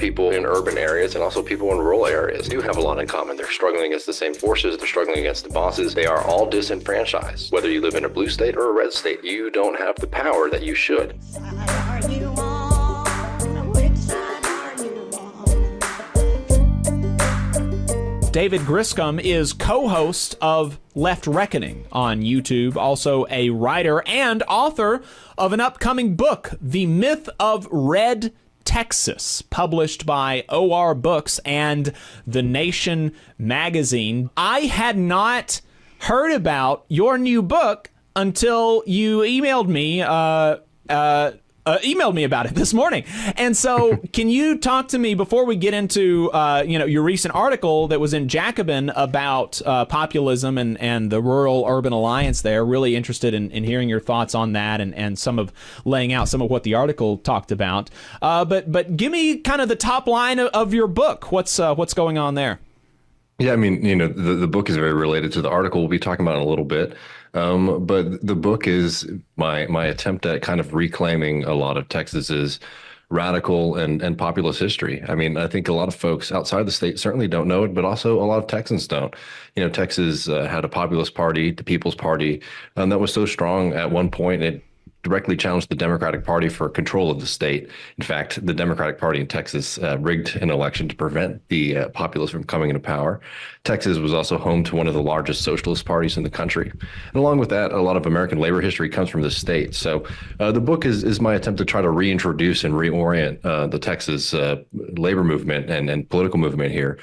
people in urban areas and also people in rural areas do have a lot in common. They're struggling against the same forces. They're struggling against the bosses. They are all disenfranchised. Whether you live in a blue state or a red state, you don't have the power that you should. David Griscom is co-host of Left Reckoning on YouTube, also a writer and author of an upcoming book, The Myth of Red Texas, published by OR Books and The Nation magazine. I had not heard about your new book until you emailed me about it this morning. And so can you talk to me before we get into your recent article that was in Jacobin about populism and the rural-urban alliance there? Really interested in hearing your thoughts on that and some of laying out some of what the article talked about. But give me kind of the top line of your book. What's going on there? Yeah, I mean, the book is very related to the article we'll be talking about in a little bit. But the book is my attempt at kind of reclaiming a lot of Texas's radical and populist history. I mean, I think a lot of folks outside the state certainly don't know it, but also a lot of Texans don't. Texas had a populist party, the People's Party, that was so strong at one point it directly challenged the Democratic Party for control of the state. In fact, the Democratic Party in Texas rigged an election to prevent the populists from coming into power. Texas was also home to one of the largest socialist parties in the country. And along with that, a lot of American labor history comes from the state. So the book is my attempt to try to reintroduce and reorient the Texas labor movement and political movement here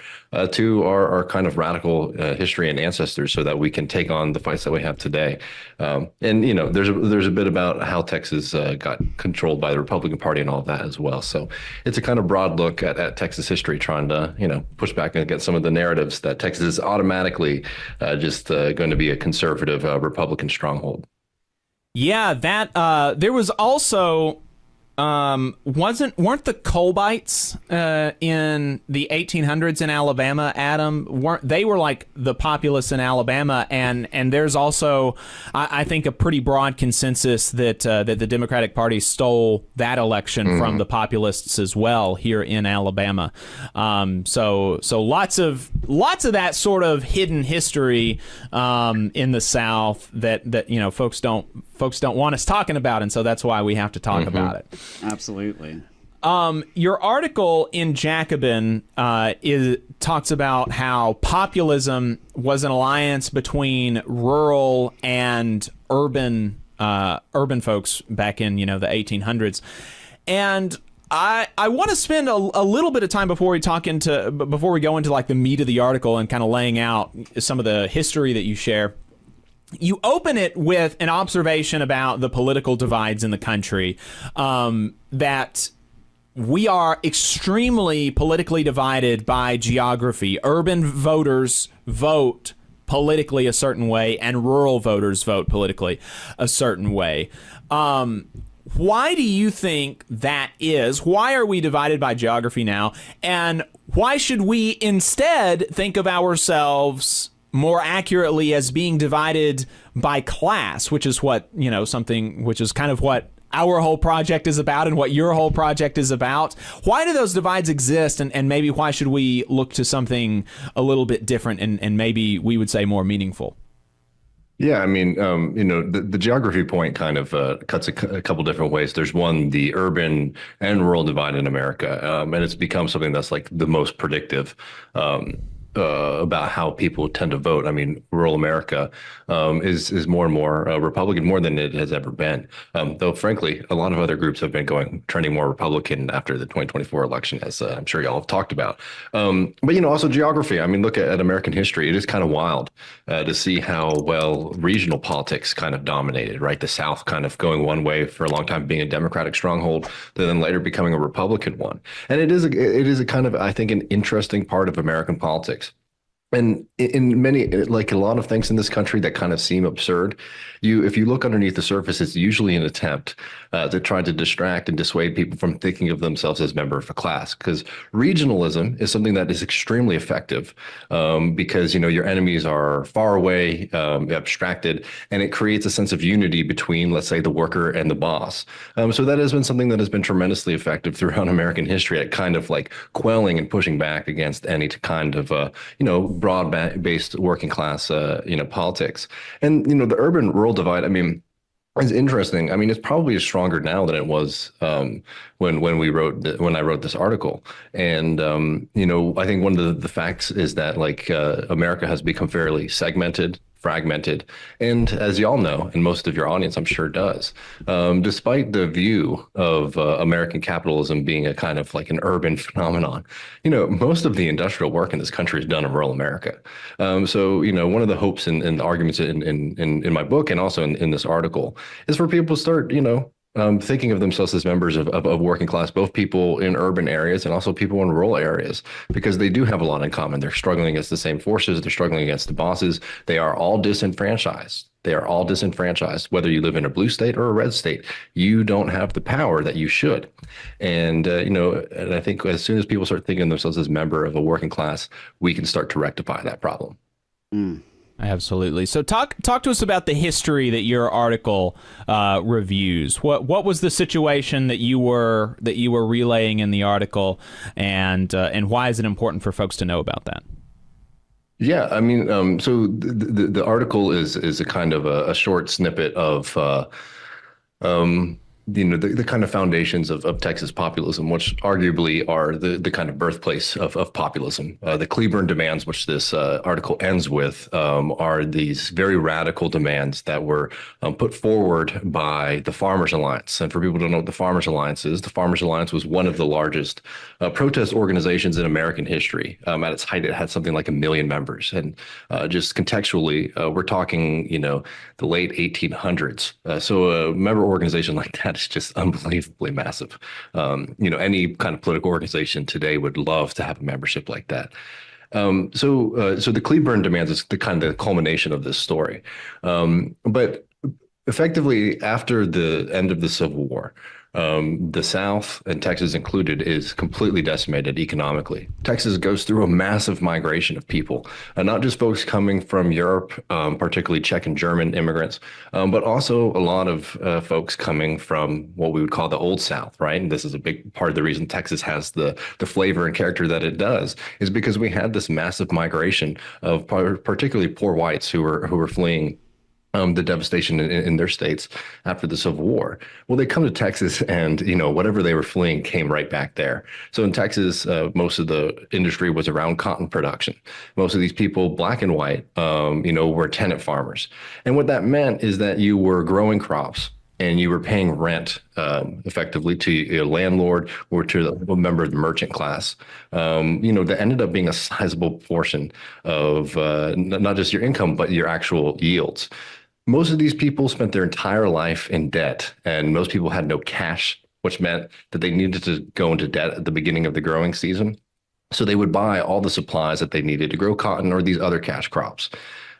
to our kind of radical history and ancestors so that we can take on the fights that we have today. There's a bit about how Texas got controlled by the Republican Party and all of that as well. So it's a kind of broad look at Texas history, trying to, push back against some of the narratives that Texas is automatically just going to be a conservative Republican stronghold. Yeah, that there was also weren't the Colbites in the 1800s in Alabama, Adam? They were like the populists in Alabama, and there's also I think a pretty broad consensus that the Democratic Party stole that election from the populists as well here in Alabama. So lots of that sort of hidden history in the South that folks don't want us talking about, and so that's why we have to talk about it. Absolutely. Your article in Jacobin talks about how populism was an alliance between rural and urban folks back in the 1800s, and I want to spend a little bit of time before we go into like the meat of the article and kind of laying out some of the history that you share. You open it with an observation about the political divides in the country, that we are extremely politically divided by geography. Urban voters vote politically a certain way, and rural voters vote politically a certain way. Why do you think that is? Why are we divided by geography now? And why should we instead think of ourselves more accurately as being divided by class, which is what, which is kind of what our whole project is about and what your whole project is about? Why do those divides exist, and maybe why should we look to something a little bit different and maybe we would say more meaningful? Yeah, I mean, the geography point kind of cuts a couple different ways. There's one, the urban and rural divide in America, and it's become something that's like the most predictive about how people tend to vote. I mean, rural America is more and more Republican, more than it has ever been. Though, frankly, a lot of other groups have been trending more Republican after the 2024 election, as I'm sure y'all have talked about. But, also geography. I mean, look at American history. It is kind of wild to see how well regional politics kind of dominated, right? The South kind of going one way for a long time, being a Democratic stronghold, then later becoming a Republican one. And it is a kind of, I think, an interesting part of American politics. And in many, like a lot of things in this country that kind of seem absurd, if you look underneath the surface, it's usually an attempt to try to distract and dissuade people from thinking of themselves as member of a class. Because regionalism is something that is extremely effective, because your enemies are far away, abstracted, and it creates a sense of unity between, let's say, the worker and the boss. So that has been something that has been tremendously effective throughout American history at kind of like quelling and pushing back against any kind of broad-based working class, politics. And, the urban rural divide, I mean, is interesting. I mean, it's probably stronger now than it was when I wrote this article. And I think one of the facts is that like America has become fairly segmented, fragmented, and as y'all know, and most of your audience I'm sure does, despite the view of American capitalism being a kind of like an urban phenomenon, most of the industrial work in this country is done in rural America. So one of the hopes and the arguments in my book and also in this article is for people to start thinking of themselves as members of working class, both people in urban areas and also people in rural areas, because they do have a lot in common. They're struggling against the same forces. They're struggling against the bosses. They are all disenfranchised. They are all disenfranchised. Whether you live in a blue state or a red state, you don't have the power that you should. And, and I think as soon as people start thinking of themselves as member of a working class, we can start to rectify that problem. Mm. Absolutely. So talk to us about the history that your article reviews. What was the situation that you were relaying in the article, and why is it important for folks to know about that? Yeah, I mean, so the article is a kind of a short snippet of the kind of foundations of Texas populism, which arguably are the kind of birthplace of populism. The Cleburne demands, which this article ends with, are these very radical demands that were put forward by the Farmers Alliance. And for people who don't know what the Farmers Alliance is, the Farmers Alliance was one of the largest protest organizations in American history. At its height, it had something like 1 million members. And just contextually, we're talking, the late 1800s. So a member organization like that is just unbelievably massive. Any kind of political organization today would love to have a membership like that. So the Cleburne demands is the kind of the culmination of this story. But effectively, after the end of the Civil War, the South, and Texas included, is completely decimated economically. Texas goes through a massive migration of people, not just folks coming from Europe, particularly Czech and German immigrants, but also a lot of folks coming from what we would call the Old South, right? And this is a big part of the reason Texas has the flavor and character that it does, is because we had this massive migration of particularly poor whites who were fleeing the devastation in their states after the Civil War. Well, they come to Texas and, whatever they were fleeing came right back there. So in Texas, most of the industry was around cotton production. Most of these people, black and white, were tenant farmers. And what that meant is that you were growing crops and you were paying rent effectively to a landlord or to a member of the merchant class, that ended up being a sizable portion of not just your income, but your actual yields. Most of these people spent their entire life in debt, and most people had no cash, which meant that they needed to go into debt at the beginning of the growing season. So they would buy all the supplies that they needed to grow cotton or these other cash crops.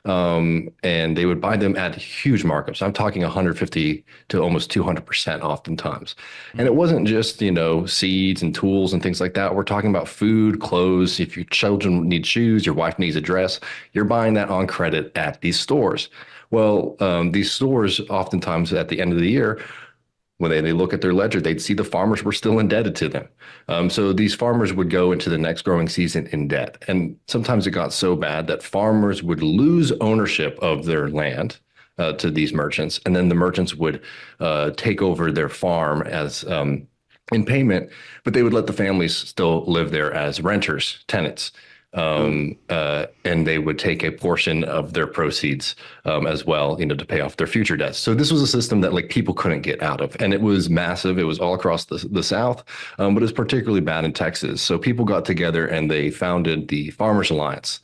And they would buy them at huge markups. I'm talking 150 to almost 200% oftentimes. And it wasn't just, seeds and tools and things like that. We're talking about food, clothes. If your children need shoes, your wife needs a dress, you're buying that on credit at these stores. Well, these stores oftentimes at the end of the year, when they look at their ledger, they'd see the farmers were still indebted to them. So these farmers would go into the next growing season in debt. And sometimes it got so bad that farmers would lose ownership of their land to these merchants. And then the merchants would take over their farm as in payment, but they would let the families still live there as renters, tenants. And they would take a portion of their proceeds as well, to pay off their future debts. So this was a system that like people couldn't get out of, and it was massive. It was all across the South, but it was particularly bad in Texas. So people got together and they founded the Farmers Alliance.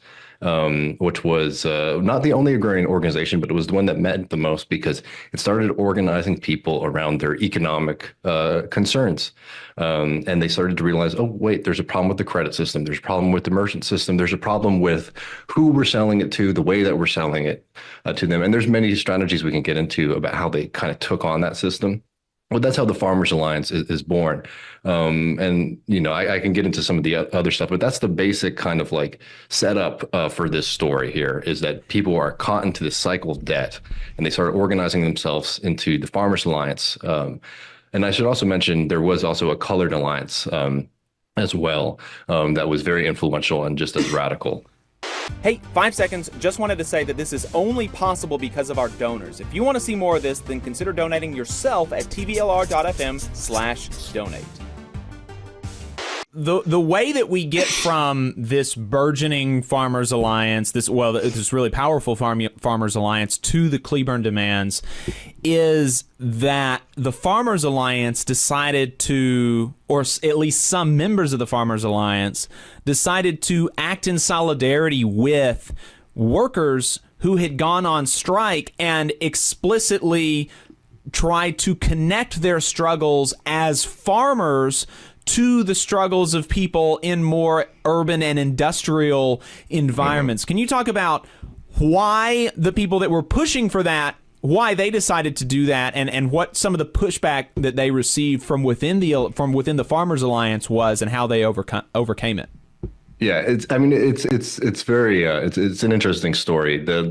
which was not the only agrarian organization, but it was the one that met the most because it started organizing people around their economic concerns. And they started to realize, oh, wait, there's a problem with the credit system. There's a problem with the merchant system. There's a problem with who we're selling it to, the way that we're selling it to them. And there's many strategies we can get into about how they kind of took on that system. Well, that's how the Farmers Alliance is born. And, I can get into some of the other stuff, but that's the basic kind of like setup for this story here is that people are caught into this cycle of debt and they start organizing themselves into the Farmers Alliance. And I should also mention there was also a colored alliance as well that was very influential and just as radical. Hey, 5 seconds. Just wanted to say that this is only possible because of our donors. If you want to see more of this, then consider donating yourself at tvlr.fm/donate. The way that we get from this burgeoning Farmers Alliance, this really powerful Farmers Alliance to the Cleburne demands is that the Farmers Alliance decided to, or at least some members of the Farmers Alliance decided to act in solidarity with workers who had gone on strike and explicitly tried to connect their struggles as farmers to the struggles of people in more urban and industrial environments. Can you talk about why the people that were pushing for that, why they decided to do that, and what some of the pushback that they received from within the Farmers Alliance was, and how they overcame it? Yeah, it's very it's an interesting story. The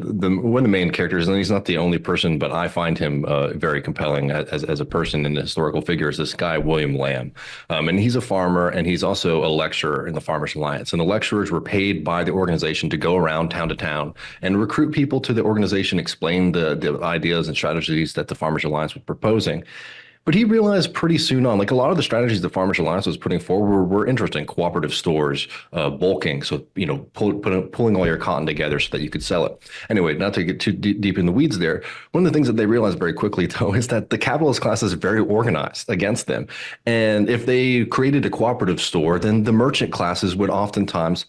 one of the main characters, and he's not the only person, but I find him very compelling as a person and a historical figure, is this guy William Lamb, and he's a farmer and he's also a lecturer in the Farmers Alliance. And the lecturers were paid by the organization to go around town to town and recruit people to the organization, explain the ideas and strategies that the Farmers Alliance was proposing. But he realized pretty soon on, like a lot of the strategies the Farmers Alliance was putting forward were interesting. Cooperative stores, bulking, so pulling all your cotton together so that you could sell it. Anyway, not to get too deep in the weeds there, one of the things that they realized very quickly, though, is that the capitalist class is very organized against them. And if they created a cooperative store, then the merchant classes would oftentimes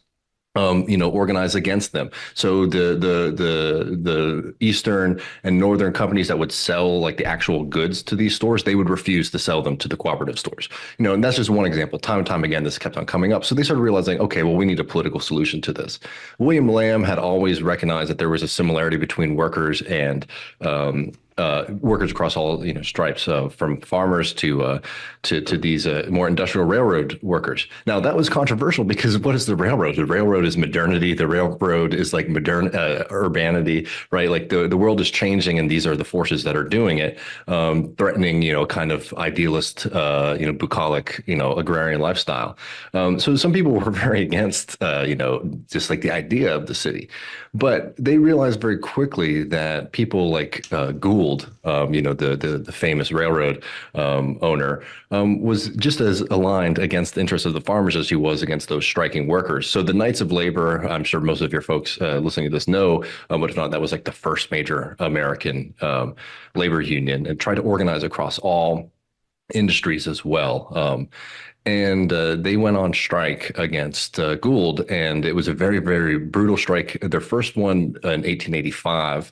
organize against them. So the Eastern and Northern companies that would sell like the actual goods to these stores, they would refuse to sell them to the cooperative stores. And that's just one example. Time and time again, this kept on coming up. So they started realizing, okay, well, we need a political solution to this. William Lamb had always recognized that there was a similarity between workers and workers across all stripes, from farmers to these more industrial railroad workers. Now that was controversial because what is the railroad? The railroad is modernity. The railroad is like modern urbanity, right? Like the world is changing, and these are the forces that are doing it, threatening kind of idealist, bucolic, agrarian lifestyle. So some people were very against just like the idea of the city, but they realized very quickly that people like Gould, the famous railroad owner, was just as aligned against the interests of the farmers as he was against those striking workers. So the Knights of Labor, I'm sure most of your folks listening to this know, but if not, that was like the first major American labor union, and tried to organize across all industries as well. And they went on strike against Gould, and it was a very, very brutal strike. Their first one in 1885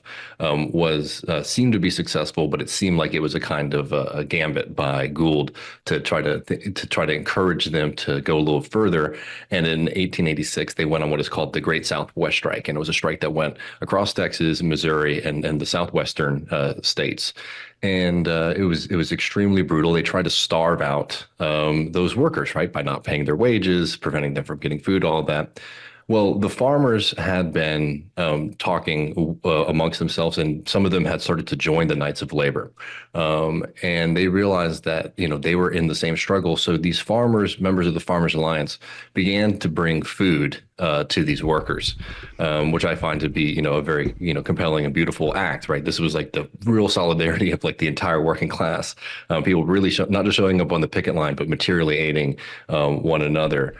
seemed to be successful, but it seemed like it was a kind of a gambit by Gould to try to encourage them to go a little further. And in 1886, they went on what is called the Great Southwest Strike, and it was a strike that went across Texas, Missouri, and the southwestern states. And it was extremely brutal. They tried to starve out those workers, right, by not paying their wages, preventing them from getting food, all of that. Well, the farmers had been talking amongst themselves, and some of them had started to join the Knights of Labor. And they realized that, they were in the same struggle. So these farmers, members of the Farmers Alliance, began to bring food to these workers, which I find to be, a very, compelling and beautiful act, right? This was like the real solidarity of like the entire working class. People really not just showing up on the picket line, but materially aiding one another.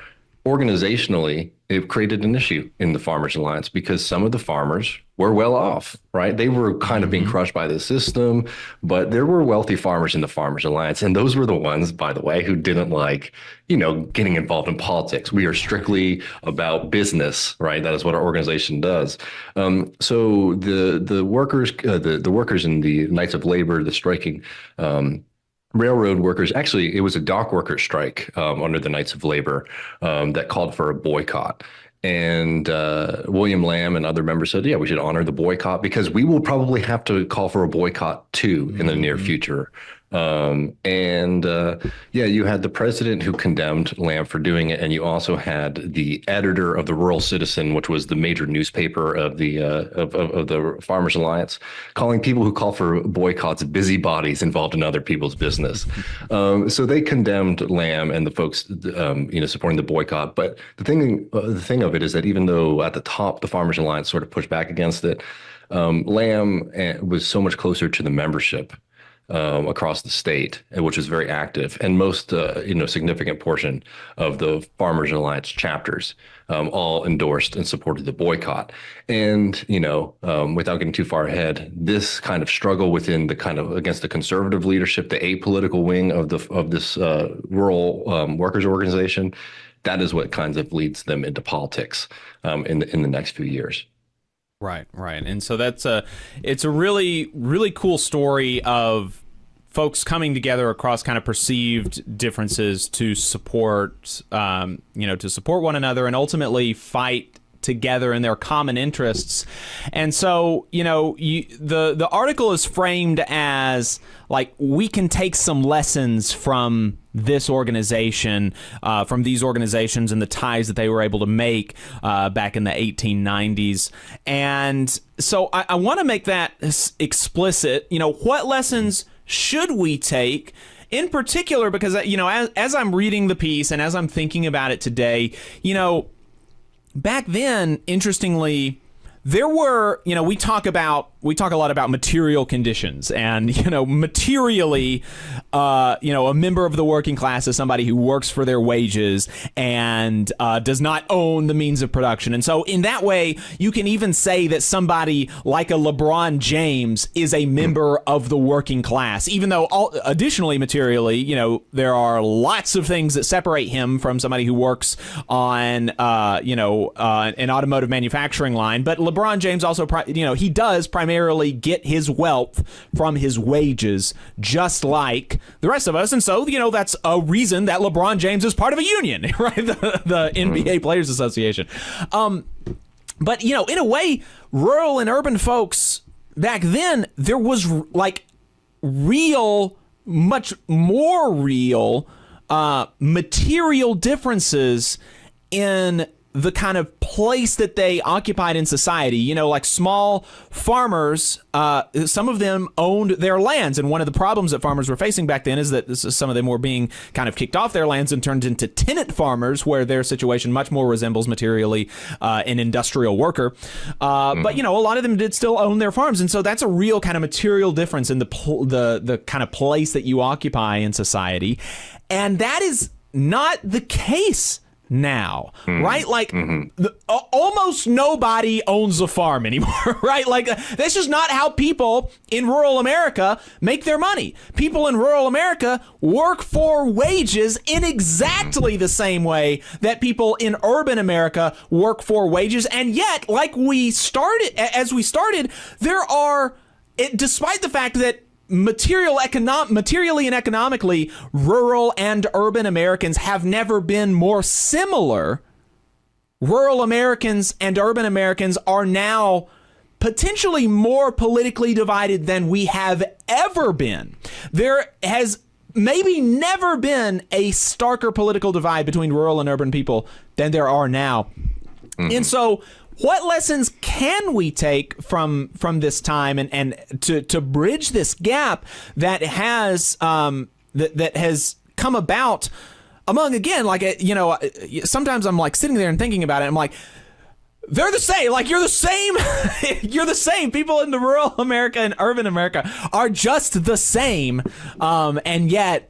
organizationally, it created an issue in the Farmers Alliance because some of the farmers were well off, right? They were kind of being crushed by the system, but there were wealthy farmers in the Farmers Alliance. And those were the ones, by the way, who didn't like, getting involved in politics. We are strictly about business, right? That is what our organization does. So the workers, the workers in the Knights of Labor, the striking railroad workers, actually, it was a dock worker strike under the Knights of Labor that called for a boycott. And William Lamb and other members said, yeah, we should honor the boycott because we will probably have to call for a boycott too in the near future. Yeah, you had the president who condemned Lamb for doing it, and you also had the editor of the Rural Citizen, which was the major newspaper of the Farmers Alliance, calling people who call for boycotts busybodies involved in other people's business. So they condemned Lamb and the folks, supporting the boycott. But the thing of it is that even though at the top the Farmers Alliance sort of pushed back against it, Lamb was so much closer to the membership across the state, which was very active, and most significant portion of the Farmers Alliance chapters all endorsed and supported the boycott. And without getting too far ahead, this kind of struggle within the kind of against the conservative leadership, the apolitical wing of this rural workers organization, that is what kind of leads them into politics in the next few years. Right. And so it's a really, really cool story of folks coming together across kind of perceived differences to support, one another and ultimately fight together in their common interests. And so, the article is framed as like, we can take some lessons from this organization, from these organizations and the ties that they were able to make back in the 1890s. And so I want to make that explicit. What lessons should we take? In particular, because, as I'm reading the piece and as I'm thinking about it today, back then, interestingly, there were, we talk a lot about material conditions, and, materially, a member of the working class is somebody who works for their wages and does not own the means of production. And so in that way, you can even say that somebody like a LeBron James is a member of the working class, even though additionally, materially, there are lots of things that separate him from somebody who works on, an automotive manufacturing line. But LeBron James also, he does primarily get his wealth from his wages, just like the rest of us. And so, that's a reason that LeBron James is part of a union, right? The NBA Players Association. But, in a way, rural and urban folks back then, there was like much more real material differences in the kind of place that they occupied in society. Like small farmers, some of them owned their lands. And one of the problems that farmers were facing back then is that some of them were being kind of kicked off their lands and turned into tenant farmers, where their situation much more resembles materially an industrial worker. But, a lot of them did still own their farms. And so that's a real kind of material difference in the kind of place that you occupy in society. And that is not the case now, right? Like almost nobody owns a farm anymore, right? Like that's just not how people in rural America make their money. People in rural America work for wages in exactly the same way that people in urban America work for wages. And yet, as we started, there are, despite the fact that materially and economically, rural and urban Americans have never been more similar. Rural Americans and urban Americans are now potentially more politically divided than we have ever been. There has maybe never been a starker political divide between rural and urban people than there are now. And so, what lessons can we take from this time and to bridge this gap that has that has come about among, again, like, sometimes I'm like sitting there and thinking about it. I'm like, they're the same. Like, you're the same. You're the same. People in the rural America and urban America are just the same. And yet,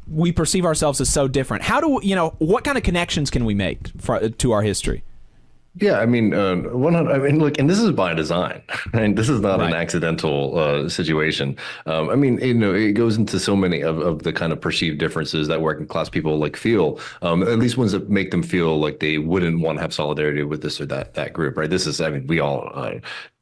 we perceive ourselves as so different. How do what kind of connections can we make to our history? Yeah, I mean, look, and this is by design, right? This is not an accidental situation. I mean, it goes into so many of the kind of perceived differences that working class people like feel, at least ones that make them feel like they wouldn't want to have solidarity with this or that group, right? This is, I mean, we all,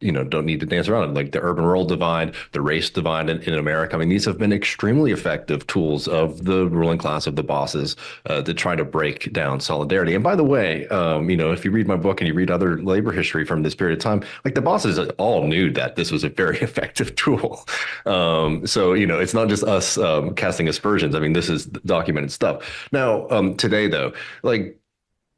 don't need to dance around it. Like the urban-rural divide, the race divide in America. I mean, these have been extremely effective tools of the ruling class, of the bosses, to try to break down solidarity. And by the way, if you read my book and you read other labor history from this period of time, like the bosses all knew that this was a very effective tool. So, it's not just us casting aspersions. I mean, this is documented stuff. Now, today, though, like,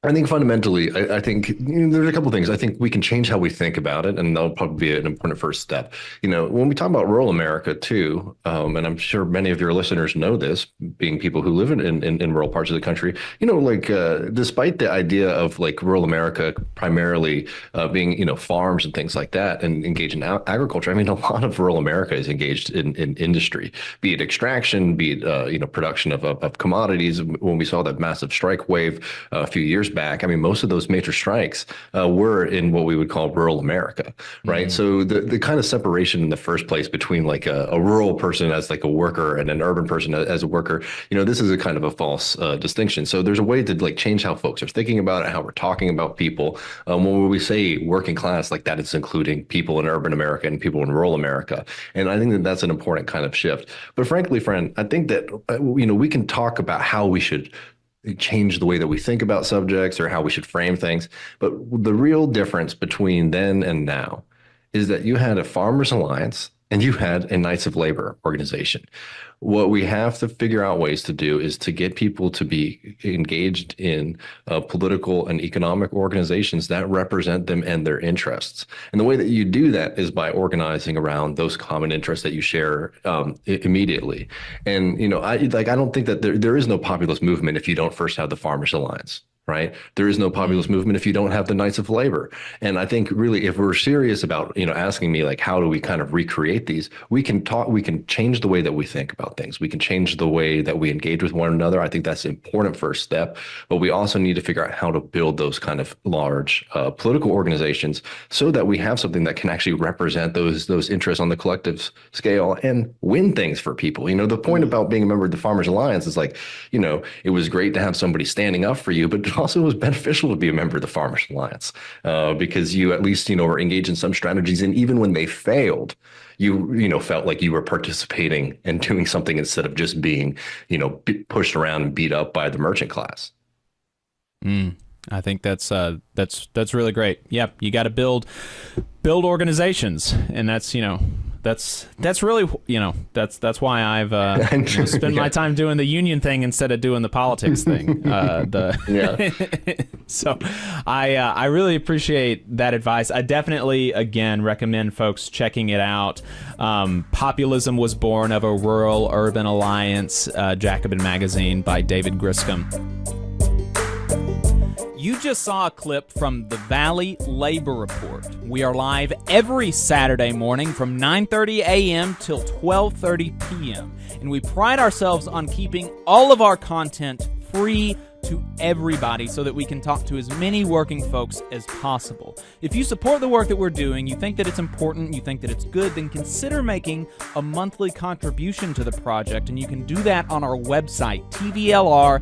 I think fundamentally, I think there's a couple of things. I think we can change how we think about it, and that'll probably be an important first step. When we talk about rural America too, and I'm sure many of your listeners know this, being people who live in rural parts of the country, despite the idea of like rural America primarily being, farms and things like that and engaged in agriculture, I mean, a lot of rural America is engaged in industry, be it extraction, be it, production of commodities. When we saw that massive strike wave a few years back, I mean, most of those major strikes were in what we would call rural America, right? So the kind of separation in the first place between like a rural person as like a worker and an urban person as a worker, this is a kind of a false distinction. So there's a way to like change how folks are thinking about it, how we're talking about people. When we say working class, like that, it's including people in urban America and people in rural America. And I think that that's an important kind of shift. But frankly, friend, I think that, we can talk about how we should change the way that we think about subjects or how we should frame things. But the real difference between then and now is that you had a Farmers Alliance and you had a Knights of Labor organization. What we have to figure out ways to do is to get people to be engaged in political and economic organizations that represent them and their interests. And the way that you do that is by organizing around those common interests that you share immediately. And, I don't think that there is no populist movement if you don't first have the Farmers Alliance. Right. There is no populist movement if you don't have the Knights of Labor. And I think really, if we're serious about, asking me like, how do we kind of recreate these? We can change the way that we think about things. We can change the way that we engage with one another. I think that's an important first step. But we also need to figure out how to build those kind of large political organizations so that we have something that can actually represent those interests on the collective scale and win things for people. The point about being a member of the Farmers Alliance is like, it was great to have somebody standing up for you, but also was beneficial to be a member of the Farmers Alliance because you at least, were engaged in some strategies. And even when they failed, you felt like you were participating and doing something instead of just being, pushed around and beat up by the merchant class. I think that's really great. Yep. You got to build organizations, and that's really, that's why I've spent my time doing the union thing instead of doing the politics thing. So I really appreciate that advice. I definitely, again, recommend folks checking it out. Populism Was Born of a Rural-Urban Alliance, Jacobin magazine by David Griscom. You just saw a clip from the Valley Labor Report. We are live every Saturday morning from 9:30 a.m. till 12:30 p.m. And we pride ourselves on keeping all of our content free to everybody so that we can talk to as many working folks as possible. If you support the work that we're doing, you think that it's important, you think that it's good, then consider making a monthly contribution to the project, and you can do that on our website, tvlr.fm.